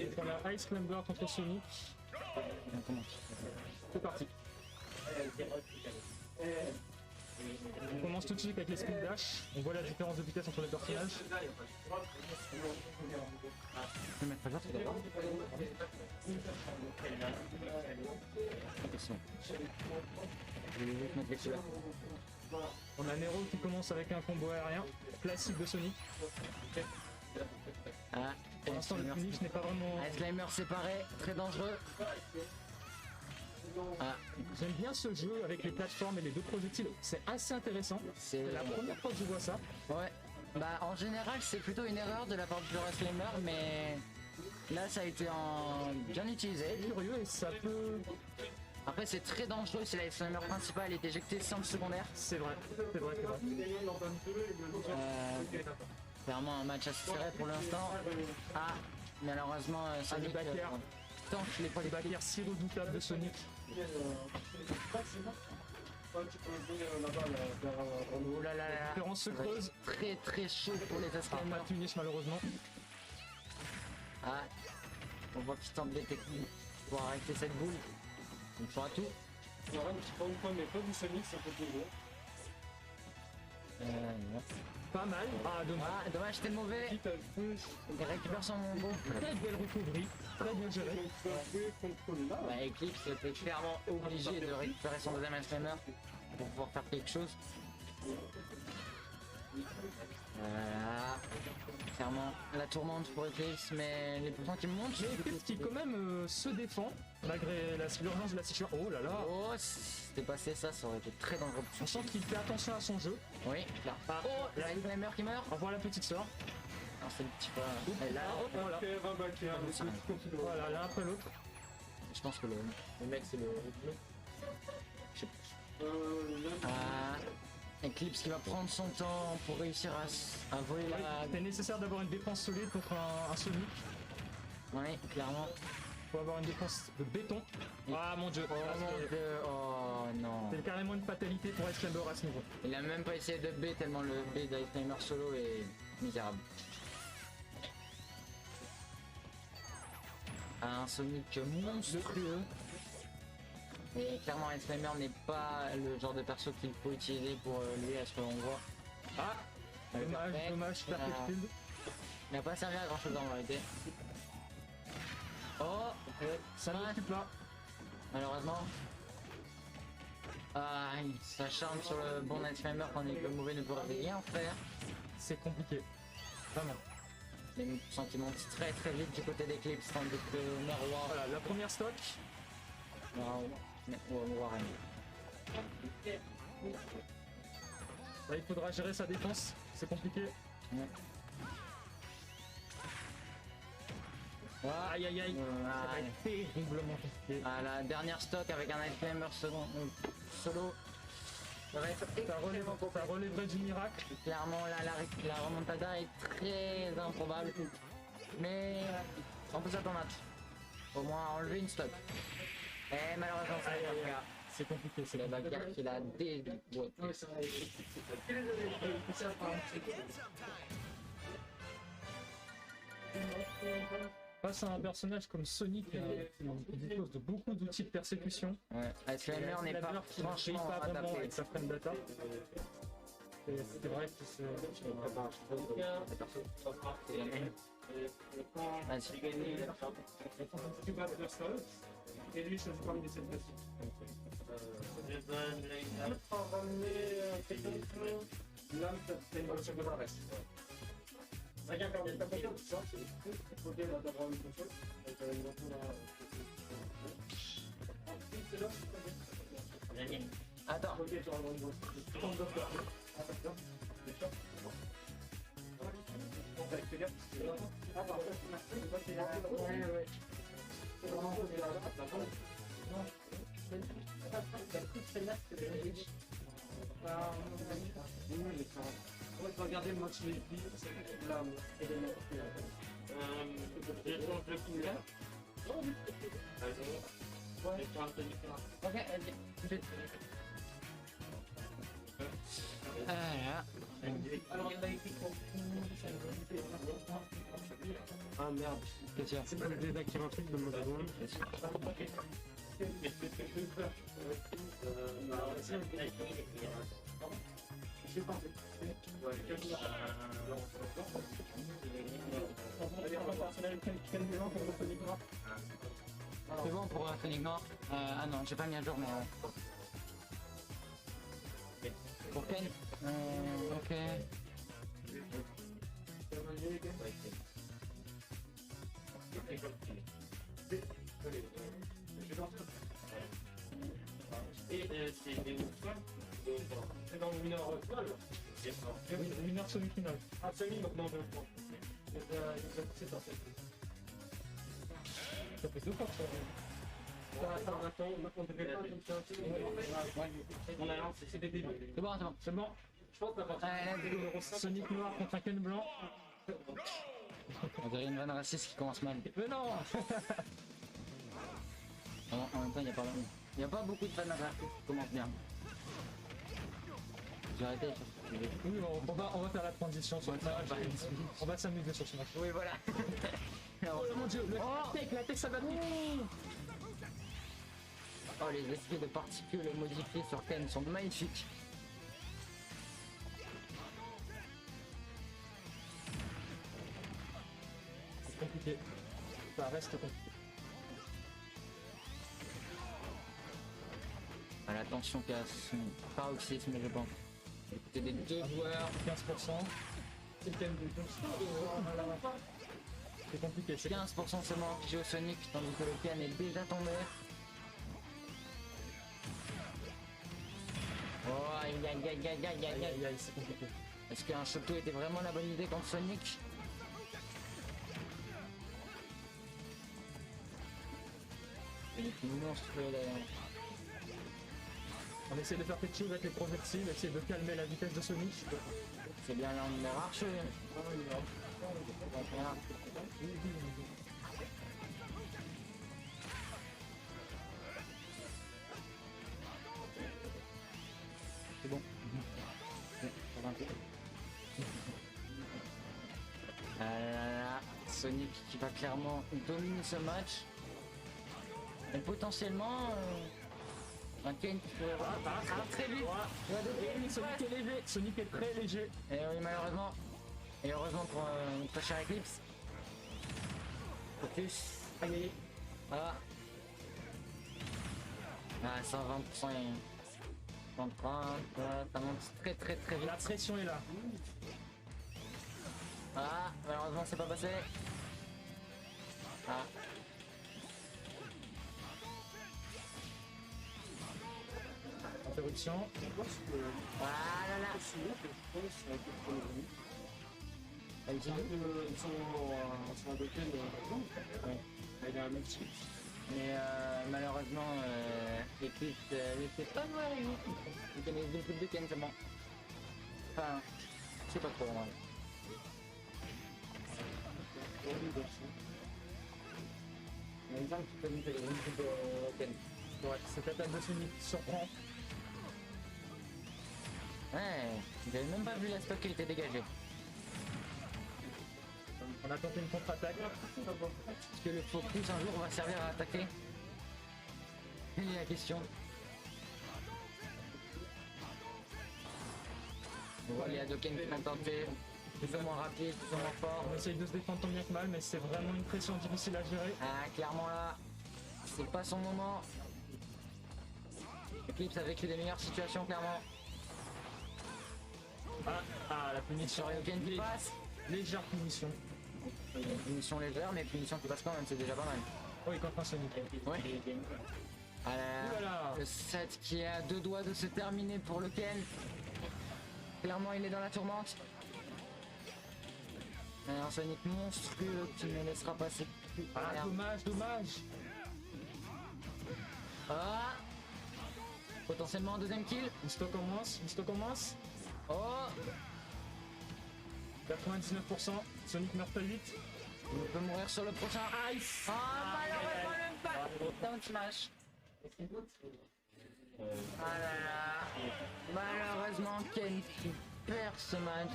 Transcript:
On a Ice Climber contre Sonic. C'est parti. On commence tout de suite avec les speed dash. On voit la différence de vitesse entre les personnages. Je vais mettre pas c'est d'accord. On a Nero qui commence avec un combo aérien classique de Sonic. Ah, Pour l'instant, le finish n'est pas vraiment. Ice Climber séparé, très dangereux. Ah, J'aime bien ce jeu avec les plateformes et les deux projectiles. C'est assez intéressant. C'est la première fois que je vois ça. ouais. Bah, en général, c'est plutôt une erreur de la part du Ice Climber, mais là, ça a été bien utilisé. Curieux et ça peut. Après, c'est très dangereux si l'Ice Climber principal est éjecté sans le secondaire. C'est vrai, c'est vrai, c'est vrai. Clairement, un match assez serré pour l'instant. Ah, malheureusement, Sonic backer. tank les Les projectiles. barrières si redoutables de Sonic. Oh là là là. La différence se creuse. Très très chaud pour les Ice Pas Climber. de finish malheureusement. Ah, on voit qu'il tente des techniques pour arrêter cette boule. On fera tout. Mais pas du Sonic, c'est un peu plus gros. Pas mal. Ah, dommage. Ah, dommage, c'était mauvais. Quitte à le push, Il récupère son bon. Très belle recovery. Très bien géré. contrôler là. Bah, Eclipse était clairement obligé de récupérer son deuxième Ice Climber pour pouvoir faire quelque chose. Voilà. Clairement, la tourmente pour Eclipse, mais les pourcents qui montent. Mais Eclipse qui quand même se défend malgré l'urgence de la situation. Oh là là. Oh, si c'était passé ça, ça aurait été très dangereux. On sent qu'il fait attention à son jeu. Oui, là. Ah, Oh, la Ice Climber qui meurt. on voit la petite sœur. Non, c'est le petit peu. Et là, Hop, voilà. Un backer, le petit continue. Voilà, l'un après l'autre. je pense que le mec, c'est le. Je sais pas. Ah, Eclipse qui va prendre son temps pour réussir à voler la. C'est nécessaire d'avoir une défense solide contre un Sonic. Oui, clairement. Faut avoir une défense de béton. Ah mon dieu. Oh mon dieu, oh non. C'est carrément une fatalité pour Ice Climber à ce niveau. Il a même pas essayé de B tellement le B d'Ice Climber solo est misérable. Un Sonic monstrueux. Et clairement Ice Climber n'est pas le genre de perso qu'il faut utiliser pour lui à ce que l'on voit. Ah, dommage, Ouais. dommage, Perfect Field. Il n'a pas servi à grand chose en vérité. Oh, Ça n'occupe pas. malheureusement. Ah, il s'acharne sur le bon Ice Climber tandis que le mauvais ne peut rien faire. C'est compliqué. Vraiment. Il sent qu'il monte très très vite du côté d'Eclipse tandis que Merwa. Voilà, la première stock. Warren. Là, il faudra gérer sa défense. C'est compliqué. Ouais. Aïe aïe aïe. Ça va Ouais. être terriblement compliqué. Ah, la dernière stock avec un Ice Climber solo. Ça va être Ça relèverait du miracle. clairement là, la remontada est très improbable. Mais on peut s'attendre à tout. Au moins enlever une stock. Et malheureusement ça n'est pas le cas. C'est compliqué, c'est C'est la bagarre qui l'a déboîté. Face à un personnage comme Sonic qui dispose de beaucoup d'outils de persécution. Ouais. Ice Climber n'est pas qui ne paye franchement pas vraiment adapté. avec sa frame data. C'est vrai que c'est. Vas-y. Tu vas faire ça. Et lui, je parmi les 7 personnes. On va ramener techniquement. Là, c'est une seconde reste. Regarde, quand il y a pas de ça, c'est le côté là d'avoir une console. Donc, il va pouvoir. C'est là, c'est pas Attends. ok, tu vas avoir une console. On va regarder le match les filles, là, Ok, vite. Voilà. Ah merde. Qu'est-ce qu'il y a? C'est pas le désactiver un truc de mode seconde. C'est bon pour Sonic Noir. Ah non, j'ai pas mis à jour, mais. Pour Ken. Ok. C'est dans le mineur final. Mineur semi-final. Ah, semi, donc non, je prends. C'est ça. Ça fait 2 fois que ça. On a lancé, c'est des débuts. C'est bon, c'est bon. C'est bon. Je pense que Allez, Sonic noir contre un Ken blanc. on dirait une vanne raciste qui commence mal. Mais non. En même temps, il n'y a pas beaucoup de fans racistes qui commencent bien. J'ai arrêté sur ce sujet. Oui, on va faire la transition sur le match. On va s'amuser sur ce match. Oui, voilà. Oh mon dieu, la tech ça va vite. Oh, les esprits de particules modifiés sur Ken sont magnifiques. C'est compliqué. Ça reste compliqué. Ah, la tension casse son paroxysme, je pense. C'était des deux joueurs. 15%. C'est Ken de c'est compliqué. C'est 15% seulement qui joue au Sonic, tandis que le Ken est déjà tombé. Oh, aïe aïe aïe aïe aïe aïe aïe. aïe, c'est compliqué. Est-ce qu'un Shoto était vraiment la bonne idée contre Sonic? Il est monstrueux d'ailleurs. On essaie de faire quelque chose avec les projectiles, essayer de calmer la vitesse de Sonic. C'est bien là, on est archer. Voilà. C'est bon. Ça va un peu. Ah là là, Sonic qui va clairement dominer ce match. Et potentiellement un Ken qui pourrait très vite. Sonic est léger, Sonic est très léger. Et oui, malheureusement. Et heureusement pour notre cher Eclipse. Focus. Aïe aïe. Voilà. Ah, 120%. 130, ça monte très très très vite. La pression est là. Ah, malheureusement c'est pas passé. Ah. Interruption. Ah là là. Ils sont adoptés il a un multi. Mais malheureusement, Eclipse n'était pas loin avec nous. Il connaît deux coups de Ken seulement. Enfin, je sais pas trop moi. Il y a une femme qui peut nous faire des coups de Ken. Ouais, cette attaque de Sonic surprend. Ouais, j'avais même pas vu la stock qui était dégagée. On a tenté une contre-attaque. Est-ce que le focus un jour va servir à attaquer? C'est la question. On voit les Hadoken qui sont tentés, plus ou moins rapides, plus ou moins forts. On essaye de se défendre tant bien que mal, mais c'est vraiment une pression difficile à gérer. Ah, clairement là, c'est pas son moment. Eclipse a vécu des meilleures situations, clairement. La punition. Shoryuken qui passe. Légère punition. Punition légère, mais punition qui passe quand même, c'est déjà pas mal. Oui, contre un Sonic. Ouais. Ah là là, Voilà. le set qui est à deux doigts de se terminer pour le Ken. Clairement, il est dans la tourmente. Un Sonic monstrueux qui ne laissera passer plus. Ah, dommage, dommage. Ah. Potentiellement un deuxième kill. Une stock en moins, une stock en moins. Oh. 99%, Sonic meurt pas vite. Il peut mourir sur le prochain. Ice. Ah, malheureusement le back down smash. Ah là là. Malheureusement Ken qui perd ce match.